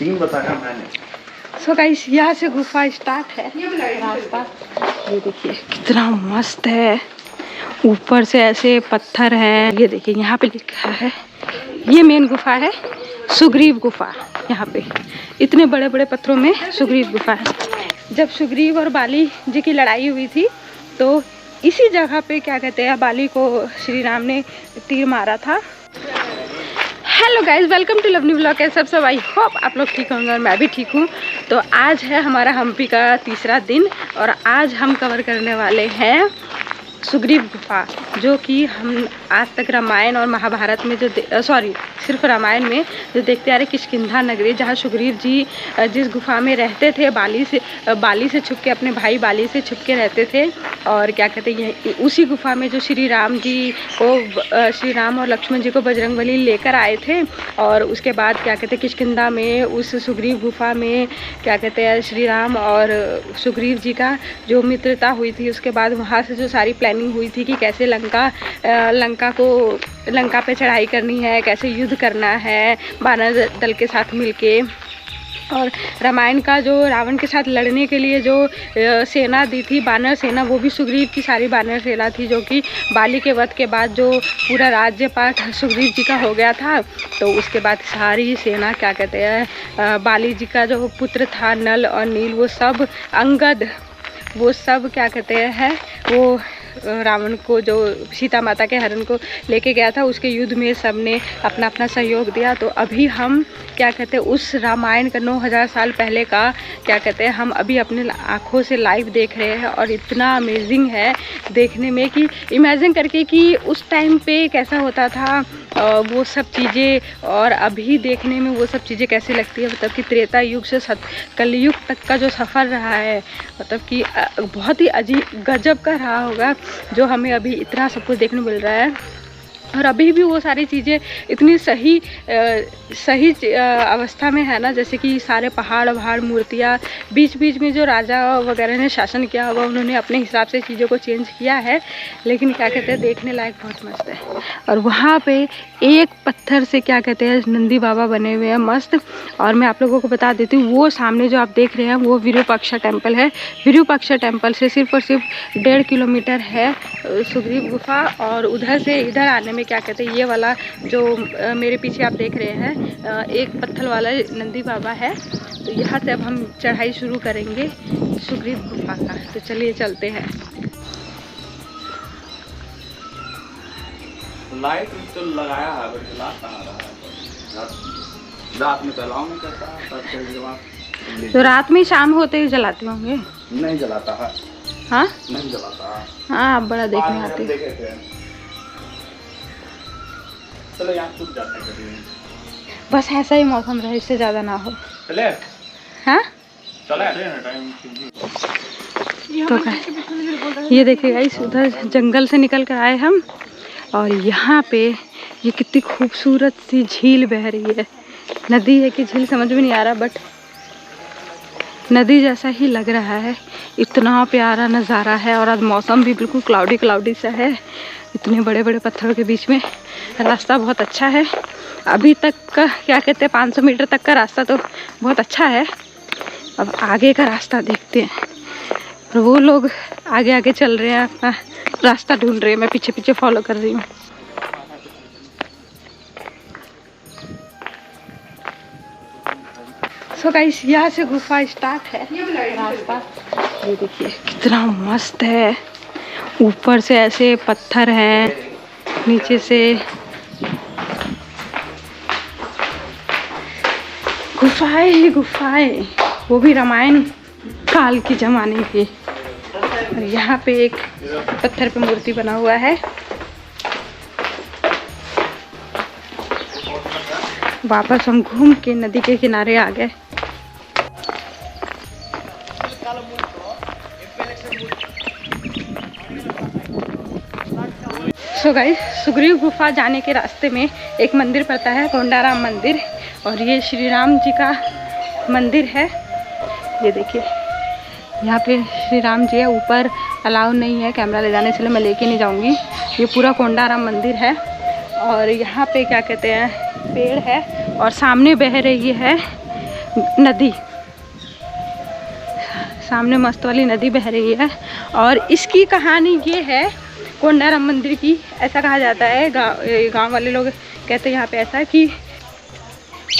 3 बताया मैंने। So guys यहाँ से गुफा स्टार्ट है रास्ता। ये देखिए कितना मस्त है, ऊपर से ऐसे पत्थर हैं। ये देखिए यहाँ पे लिखा है, ये मेन गुफा है सुग्रीव गुफा। यहाँ पे इतने बड़े बड़े पत्थरों में सुग्रीव गुफा है। जब सुग्रीव और बाली जी की लड़ाई हुई थी तो इसी जगह पे क्या कहते हैं बाली को श्री राम ने तीर मारा था। Hello guys, welcome to lovely blog. कैसे सब आई होप आप लोग ठीक होंगे और मैं भी ठीक हूँ। तो आज है हमारा हम्पी का तीसरा दिन और आज हम कवर करने वाले हैं सुग्रीव गुफा, जो कि हम आज तक रामायण और महाभारत में जो सिर्फ रामायण में जो देखते आ रहे किष्किंधा नगरी, जहाँ सुग्रीव जी जिस गुफा में रहते थे बाली से छुप के, अपने भाई बाली से छुप के रहते थे। और क्या कहते हैं उसी गुफा में जो श्री राम जी को, श्री राम और लक्ष्मण जी को बजरंगबली लेकर आए थे। और उसके बाद क्या कहते हैं किष्किंधा में उस सुग्रीव गुफा में क्या कहते हैं श्री राम और सुग्रीव जी का जो मित्रता हुई थी, उसके बाद वहाँ से जो सारी प्लानिंग हुई थी कि कैसे लंका पे चढ़ाई करनी है, कैसे युद्ध करना है वानर दल के साथ मिलके। और रामायण का जो रावण के साथ लड़ने के लिए जो सेना दी थी, वानर सेना, वो भी सुग्रीव की सारी वानर सेना थी, जो कि बाली के वध के बाद जो पूरा राज्यपाठ सुग्रीव जी का हो गया था। तो उसके बाद सारी सेना क्या कहते हैं बाली जी का जो पुत्र था नल और नील, वो सब अंगद, वो सब क्या कहते हैं वो रावण को जो सीता माता के हरण को लेके गया था, उसके युद्ध में सब ने अपना अपना सहयोग दिया। तो अभी हम क्या कहते हैं उस रामायण का 9000 साल पहले का क्या कहते हैं हम अभी अपने आँखों से लाइव देख रहे हैं। और इतना अमेजिंग है देखने में कि इमेजिन करके कि उस टाइम पे कैसा होता था वो सब चीज़ें, और अभी देखने में वो सब चीज़ें कैसी लगती है। मतलब कि त्रेता युग से कलयुग तक का जो सफ़र रहा है, मतलब कि बहुत ही अजीब गजब का रहा होगा, जो हमें अभी इतना सब कुछ देखने मिल रहा है। और अभी भी वो सारी चीज़ें इतनी सही अवस्था में है ना, जैसे कि सारे पहाड़ मूर्तियाँ, बीच बीच में जो राजा वगैरह ने शासन किया होगा उन्होंने अपने हिसाब से चीज़ों को चेंज किया है, लेकिन क्या कहते हैं देखने लायक बहुत मस्त है। और वहाँ पे एक पत्थर से क्या कहते हैं नंदी बाबा बने हुए हैं मस्त। और मैं आप लोगों को बता देती हूँ, वो सामने जो आप देख रहे हैं वो विरूपाक्षा टेम्पल है। विरूपाक्षा टेम्पल से सिर्फ और सिर्फ 1.5 किलोमीटर है सुग्रीव गुफा। और उधर से इधर आने में क्या कहते हैं ये वाला जो मेरे पीछे आप देख रहे हैं एक पत्थर वाला नंदी बाबा है। तो यहाँ से अब हम चढ़ाई शुरू करेंगे सुग्रीव गुफा का। तो चलिए चलते हैं। लाइट तो लगाया है बट जला कहाँ रहा है, रात में जलाऊंगा कैसा। तो रात में शाम होते ही जलाते होंगे? नहीं जलाता है। हाँ नहीं जलाता है। हाँ, आप बड़ा देखने आते हैं। चलो यहाँ छूट जाते हैं कभी। बस ऐसा ही मौसम रहे, इससे ज़्यादा ना हो। चले हाँ चले। तो ये देखिए गाइस, उधर जंगल से निकल कर आए हम, और यहाँ पे ये कितनी खूबसूरत सी झील बह रही है। नदी है कि झील समझ में नहीं आ रहा, बट नदी जैसा ही लग रहा है। इतना प्यारा नज़ारा है। और आज मौसम भी बिल्कुल क्लाउडी सा है। इतने बड़े बड़े पत्थरों के बीच में रास्ता बहुत अच्छा है। अभी तक का क्या कहते हैं 500 मीटर तक का रास्ता तो बहुत अच्छा है। अब आगे का रास्ता देखते हैं। और वो लोग आगे आगे चल रहे हैं, अपना रास्ता ढूंढ रहे हैं, मैं पीछे पीछे फॉलो कर रही हूँ। सो गाइस यहाँ से गुफा स्टार्ट है रास्ता। ये देखिए कितना मस्त है, ऊपर से ऐसे पत्थर हैं, नीचे से गुफाएं ही गुफाएं, वो भी रामायण काल की जमाने की। और यहाँ पे एक पत्थर पे मूर्ति बना हुआ है। वापस हम घूम के नदी के किनारे आ गए। सो गाइस, सुग्रीव गुफा जाने के रास्ते में एक मंदिर पड़ता है, कोंडाराम मंदिर। और ये श्री राम जी का मंदिर है। ये देखिए यहाँ पे श्री राम जी है। ऊपर अलाउ नहीं है कैमरा ले जाने, इसलिए मैं लेके नहीं जाऊँगी। ये पूरा कोंडाराम मंदिर है। और यहाँ पे क्या कहते हैं पेड़ है, और सामने बह रही है नदी, सामने मस्त वाली नदी बह रही है। और इसकी कहानी ये है कोंडाराम मंदिर की। ऐसा कहा जाता है, गांव वाले लोग कहते हैं यहाँ पे ऐसा कि,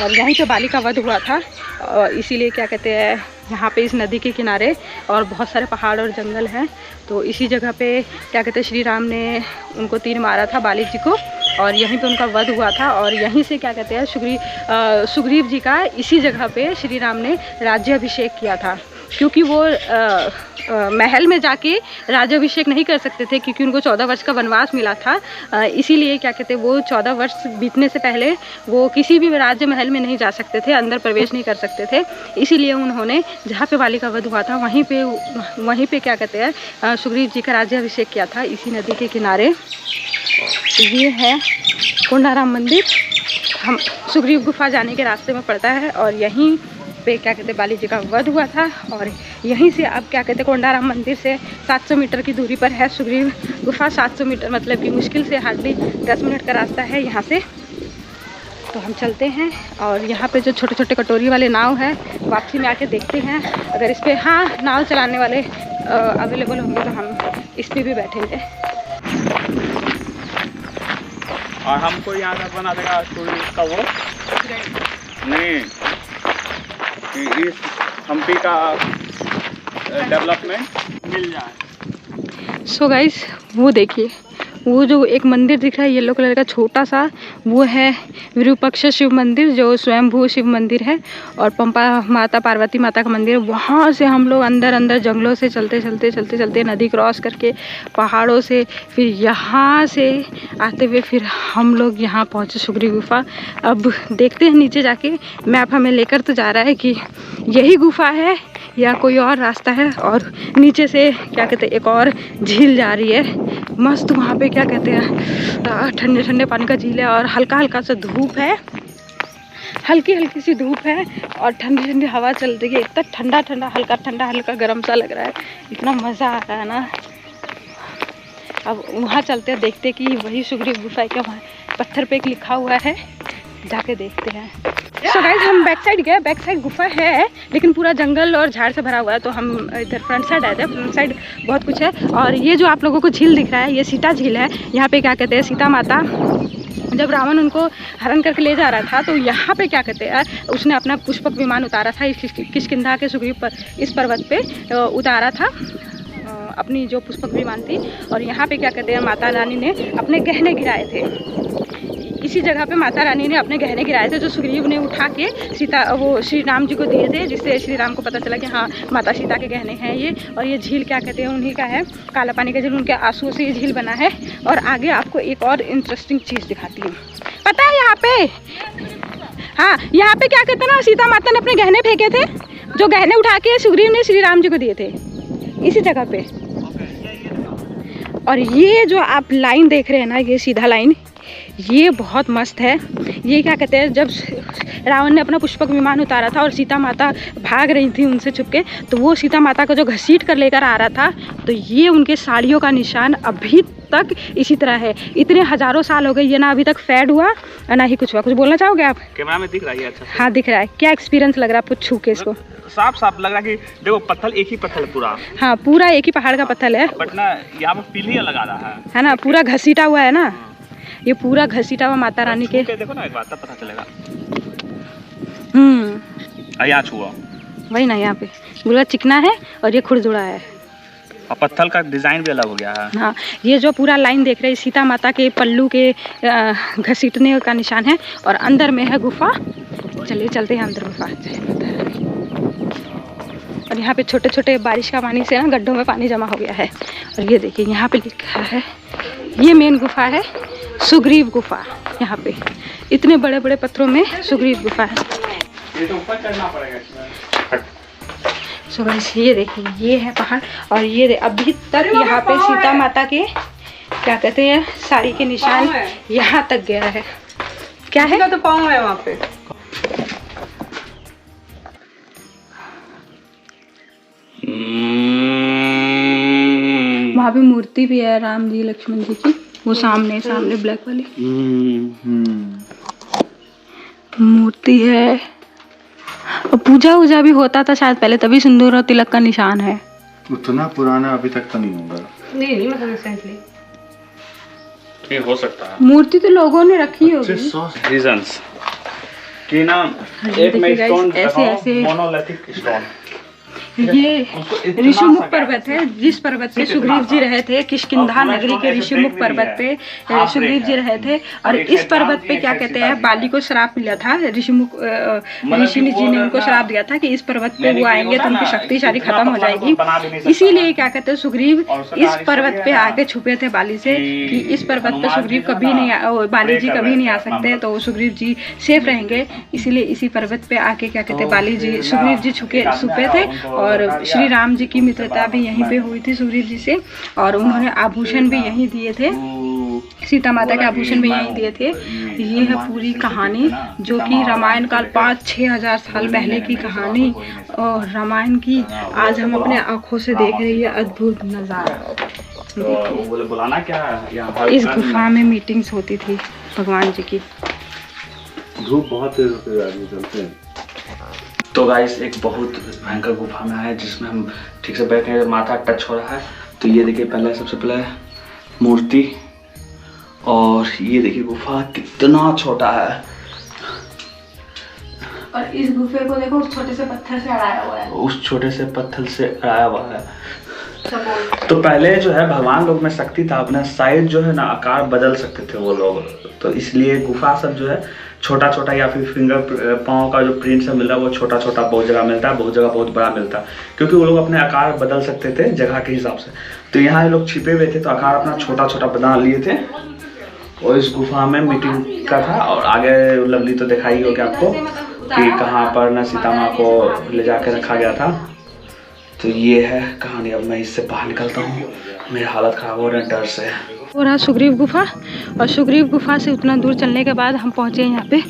और यहीं पे बाली का वध हुआ था, और इसीलिए क्या कहते हैं यहाँ पे इस नदी के किनारे और बहुत सारे पहाड़ और जंगल हैं, तो इसी जगह पे क्या कहते हैं श्री राम ने उनको तीर मारा था बाली जी को, और यहीं पे उनका वध हुआ था। और यहीं से क्या कहते हैं सुग्रीव जी का इसी जगह पे श्री राम ने राज्याभिषेक किया था, क्योंकि वो महल में जाके राज्याभिषेक नहीं कर सकते थे, क्योंकि उनको 14 वर्ष का वनवास मिला था। इसीलिए क्या कहते हैं वो 14 वर्ष बीतने से पहले वो किसी भी राज्य महल में नहीं जा सकते थे, अंदर प्रवेश नहीं कर सकते थे। इसीलिए उन्होंने जहाँ पे बाली का वध हुआ था वहीं पे क्या कहते हैं सुग्रीव जी का राज्याभिषेक किया था, इसी नदी के किनारे। ये है कोंडाराम मंदिर, हम सुग्रीव गुफा जाने के रास्ते में पड़ता है, और यहीं पे क्या कहते हैं बाली जी का वध हुआ था। और यहीं से अब क्या कहते हैं कोंडाराम मंदिर से 700 मीटर की दूरी पर है सुग्रीव गुफा। 700 मीटर मतलब कि मुश्किल से हार्डली 10 मिनट का रास्ता है यहाँ से। तो हम चलते हैं, और यहाँ पे जो छोटे छोटे कटोरी वाले नाव है, वापसी में आके देखते हैं अगर इस पर नाव चलाने वाले अवेलेबल होंगे तो हम इस पर भी बैठेंगे। और हमको यहाँ का बना देगा टूरिस्ट का वो नहीं, इस हम्पी का डेवलपमेंट मिल जाए। सो गाइस, वो देखिए, वो जो एक मंदिर दिख रहा है येलो कलर का छोटा सा, वो है विरूपाक्ष शिव मंदिर, जो स्वयंभू शिव मंदिर है। और पंपा माता, पार्वती माता का मंदिर। वहाँ से हम लोग अंदर जंगलों से चलते नदी क्रॉस करके, पहाड़ों से, फिर यहाँ से आते हुए फिर हम लोग यहाँ पहुँचे सुग्रीव गुफा। अब देखते हैं नीचे जाके, मैप हमें लेकर तो जा रहा है कि यही गुफा है या कोई और रास्ता है। और नीचे से क्या कहते हैं एक और झील जा रही है मस्त, वहाँ पे क्या कहते हैं ठंडे ठंडे पानी का झील है, और हल्का हल्का सा धूप है, हल्की सी धूप है, और ठंडी ठंडी हवा चल रही है। इतना ठंडा ठंडा हल्का गर्म सा लग रहा है, इतना मज़ा आ रहा है ना। अब वहाँ चलते हैं, देखते कि वही सुग्रीव गुफा क्या, वहाँ पत्थर पे एक लिखा हुआ है, जाके देखते हैं। सो गाइस, हम बैक साइड गुफा है, लेकिन पूरा जंगल और झाड़ से भरा हुआ है, तो हम इधर फ्रंट साइड आए थे। फ्रंट साइड बहुत कुछ है। और ये जो आप लोगों को झील दिख रहा है, ये सीता झील है। यहाँ पे क्या कहते हैं सीता माता, जब रावण उनको हरण करके ले जा रहा था, तो यहाँ पे क्या कहते हैं उसने अपना पुष्पक विमान उतारा था, किष्किंधा के सुग्रीव पर इस पर्वत पे उतारा था अपनी जो पुष्पक विमान थी। और यहाँ पे क्या कहते हैं माता रानी ने अपने गहने गिराए थे, इसी जगह पे माता रानी ने अपने गहने गिराए थे, जो सुग्रीव ने उठा के श्री राम जी को दिए थे, जिससे श्री राम को पता चला कि हाँ माता सीता के गहने हैं ये। और ये झील क्या कहते हैं उन्हीं का है, काला पानी का झील, उनके आंसुओं से ये झील बना है। और आगे आपको एक और इंटरेस्टिंग चीज़ दिखाती हूँ, पता है यहाँ पे, हाँ यहाँ पे क्या कहते हैं ना, सीता माता ने अपने गहने फेंके थे, जो गहने उठा के सुग्रीव ने श्री राम जी को दिए थे, इसी जगह पे। और ये जो आप लाइन देख रहे हैं ना, ये सीधा लाइन, ये बहुत मस्त है। ये क्या कहते हैं जब रावण ने अपना पुष्पक विमान उतारा था और सीता माता भाग रही थी उनसे छुपके, तो वो सीता माता को जो घसीट कर लेकर आ रहा था, तो ये उनके साड़ियों का निशान अभी तक इसी तरह है। इतने हजारों साल हो गए, ये ना अभी तक फेड हुआ ना ही कुछ हुआ। कुछ बोलना चाहोगे आप? कैमरा में दिख रहा है अच्छा? हाँ दिख रहा है। क्या एक्सपीरियंस लग रहा है आपको छू के इसको? साफ लग रहा है कि देखो पत्थर एक ही पत्थर है पूरा। हाँ पूरा एक ही पहाड़ का पत्थर है, बट ना यहाँ पे पीलिया लगा रहा है ना, पूरा घसीटा हुआ है ना, ये पूरा घसीटा हुआ माता रानी के। देखो ना एक बार तब पता चलेगा। यहाँ छुआ वही ना, यहाँ पे पूरा चिकना है और ये खुरदुरा है, और पत्थर का डिजाइन भी अलग हो गया है। हाँ ये जो पूरा लाइन देख रहे हैं सीता माता के पल्लू के घसीटने का निशान है। और अंदर में है गुफा, चलिए चलते हैं अंदर गुफा। और यहाँ पे छोटे छोटे बारिश का पानी से ना गड्ढों में पानी जमा हो गया है। और ये देखिए यहाँ पे लिखा है, ये मेन गुफा है सुग्रीव गुफा। यहाँ पे इतने बड़े बड़े पत्थरों में सुग्रीव गुफा है। ये तो ऊपर चढ़ना पड़ेगा इसमें। सो गाइस ये देखिए, ये है पहाड़, और ये अभी तक यहाँ पे सीता माता के क्या कहते हैं साड़ी के निशान यहाँ तक गया है। क्या है? तो पाँव है वहाँ पे। वहाँ पे मूर्ति भी है राम जी लक्ष्मण जी की, वो सामने ब्लैक वाली मूर्ति है। और पूजा वूजा भी होता था शायद पहले, तभी सिंदूर और तिलक का निशान है। उतना पुराना अभी तक तो नहीं होगा। नहीं मतलब रिसेंटली ये हो सकता है। मूर्ति तो लोगों ने रखी होगी। रीजंस कि ना एक में स्टोन ऐसे मोनोलिथिक स्टोन। ये ऋषिमुख पर्वत है, जिस पर्वत पे सुग्रीव जी रहे थे। किष्किंधा नगरी के ऋषिमुख पर्वत पे सुग्रीव जी रहे थे। और इस पर्वत पे क्या कहते हैं, बाली को श्राप मिला था। ऋषिमुख ऋषि जी ने उनको श्राप दिया था कि इस पर्वत पे वो आएंगे तो उनकी शक्ति सारी खत्म हो जाएगी। इसीलिए क्या कहते हैं, सुग्रीव इस पर्वत पे आके छुपे थे बाली से, कि इस पर्वत पे सुग्रीव कभी नहीं, बाली जी कभी नहीं आ सकते, तो सुग्रीव जी सेफ रहेंगे। इसीलिए इसी पर्वत पे आके क्या कहते हैं, बाली जी सुग्रीव जी छुपे थे। और श्री राम जी की मित्रता भी यहीं पे हुई थी सुग्रीव जी से। और उन्होंने आभूषण भी यहीं दिए थे, सीता माता के आभूषण भी यहीं दिए थे। ये है पूरी कहानी, जो कि रामायण काल 5-6 हजार साल पहले की कहानी। और रामायण की आज हम अपने आँखों से देख रहे हैं अद्भुत नज़ारा। बुलाना क्या, इस गुफा में मीटिंग्स होती थी भगवान जी की। धूप बहुत तेज होते हुए आदमी चलते हैं। तो गाइस एक बहुत भयंकर गुफा में आए, जिसमें हम ठीक से बैठे हैं, माथा टच हो रहा है। तो ये देखिए, पहले सबसे पहले मूर्ति, और ये देखिए गुफा कितना छोटा है। और इस गुफे को देखो, उस छोटे से पत्थर से अड़ाया हुआ है। उस छोटे से पत्थर से अड़ाया हुआ है। तो पहले जो है भगवान लोग में शक्ति था, अपना साइज जो है ना आकार बदल सकते थे वो लोग। तो इसलिए गुफा सब जो है छोटा छोटा, या फिर फिंगर पाँव का जो प्रिंट सब मिल रहा है वो छोटा छोटा बहुत जगह मिलता है, बहुत जगह बहुत बड़ा मिलता है, क्योंकि वो लोग अपने आकार बदल सकते थे जगह के हिसाब से। तो यहाँ लोग छिपे हुए थे तो आकार अपना छोटा छोटा बना लिए थे। और इस गुफा में मीटिंग का था। और आगे लवली तो दिखाई होगी आपको कि कहाँ पर ना सीता माँ को ले जाके रखा गया था। तो ये है कहानी। अब मैं इससे बाहर निकलता हूँ, मेरी हालत खराब हो रही है डर से। हो रहा सुग्रीव गुफा, और सुग्रीव गुफा से उतना दूर चलने के बाद हम पहुँचे यहाँ पे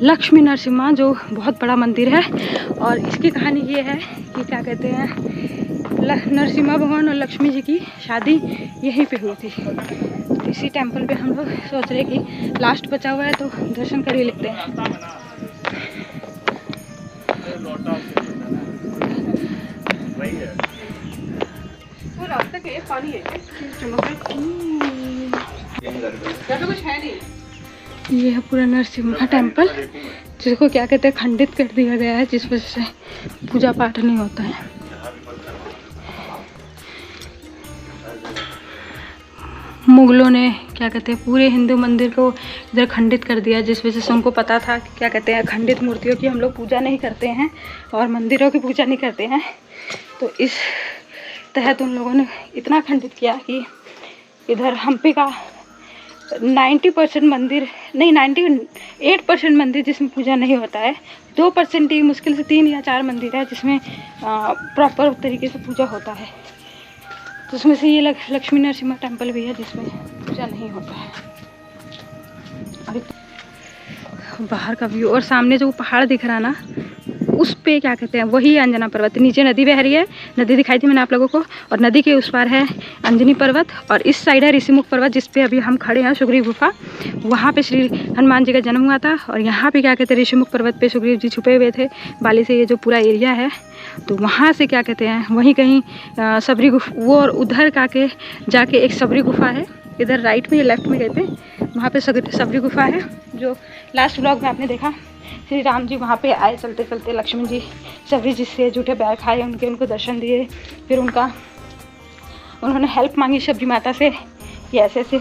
लक्ष्मी नरसिम्हा, जो बहुत बड़ा मंदिर है। और इसकी कहानी ये है कि क्या कहते हैं, नरसिम्हा भगवान और लक्ष्मी जी की शादी यहीं पे हुई थी। तो इसी टेम्पल पे हम लोग सोच रहे कि लास्ट बचा हुआ है तो दर्शन कर ही लेते हैं। वो रास्ते के पानी है, कुछ है नहीं। ये है पूरा नरसिम्हा टेम्पल, जिसको क्या कहते हैं खंडित कर दिया गया है, जिस वजह से पूजा पाठ नहीं होता है। मुगलों ने क्या कहते हैं पूरे हिंदू मंदिर को इधर खंडित कर दिया, जिस वजह से उनको पता था कि क्या कहते हैं खंडित मूर्तियों की हम लोग पूजा नहीं करते हैं और मंदिरों की पूजा नहीं करते हैं। तो इस तहत उन लोगों ने इतना खंडित किया कि इधर हम्पी का 90% मंदिर नहीं, 98% मंदिर जिसमें पूजा नहीं होता है। 2% ही, मुश्किल से 3 या 4 मंदिर है जिसमें प्रॉपर तरीके से पूजा होता है। तो उसमें से ये लक्ष्मी नरसिम्हा टेम्पल भी है जिसमें पूजा नहीं होता है। और बाहर का व्यू, और सामने जो पहाड़ दिख रहा ना, उस पे क्या कहते हैं वही अंजना पर्वत। नीचे नदी बह रही है, नदी दिखाई थी मैंने आप लोगों को, और नदी के उस पार है अंजनी पर्वत, और इस साइड है ऋषिमुख पर्वत, जिस पे अभी हम खड़े हैं सुग्रीव गुफा। वहाँ पे श्री हनुमान जी का जन्म हुआ था। और यहाँ पे क्या कहते हैं ऋषिमुख पर्वत पे सुग्रीव जी छुपे हुए थे बाली से। ये जो पूरा एरिया है, तो वहाँ से क्या कहते हैं वहीं कहीं सबरी गुफा, वो और उधर जाके एक सबरी गुफा है, इधर राइट में लेफ्ट में गए थे, वहाँ पे सबरी गुफा है। जो लास्ट ब्लॉग में आपने देखा, श्री राम जी वहाँ पे आए चलते चलते, लक्ष्मण जी सबरी जी से जूठे बैर खाए, उनको दर्शन दिए। फिर उन्होंने हेल्प मांगी शबरी माता से कि ऐसे ऐसे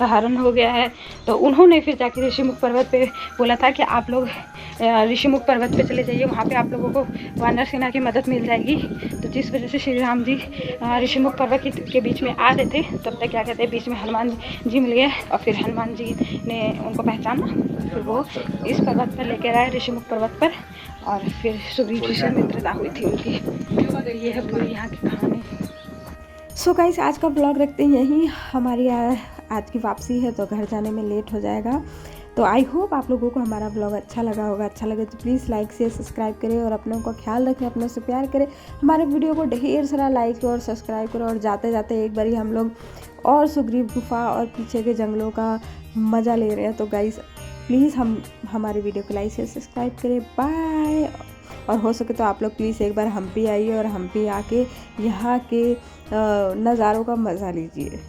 हरण हो गया है। तो उन्होंने फिर जाके ऋषिमुख पर्वत पे बोला था कि आप लोग ऋषिमुख पर्वत पे चले जाइए, वहाँ पे आप लोगों को वानर सेना की मदद मिल जाएगी। तो जिस वजह से श्री राम जी ऋषिमुख पर्वत के बीच में आ रहे थे, तब तक क्या कहते हैं बीच में हनुमान जी मिल गए। और फिर हनुमान जी ने उनको पहचाना, फिर वो इस पर्वत पर लेकर आए, ऋषिमुख पर्वत पर, और फिर सुग्रीव जी से मित्रता हुई थी उनकी। तो ये है पूरी यहाँ की कहानी। सो गाइस, आज का ब्लॉग रखते हैं यहीं। हमारी आज की वापसी है तो घर जाने में लेट हो जाएगा। तो आई होप आप लोगों को हमारा ब्लॉग अच्छा लगा होगा। अच्छा लगे तो प्लीज़ लाइक शेयर सब्सक्राइब करें, और अपनों का ख्याल रखें, अपनों से प्यार करें। हमारे वीडियो को ढेर सारा लाइक और सब्सक्राइब करो। और जाते जाते एक बारी हम लोग और सुग्रीव गुफा और पीछे के जंगलों का मज़ा ले रहे हैं। तो गाइस प्लीज़ हमारे वीडियो को लाइक शेयर सब्सक्राइब करें। बाय। और हो सके तो आप लोग प्लीज़ एक बार हम्पी आइए और हम्पी आके यहाँ के नज़ारों का मज़ा लीजिए।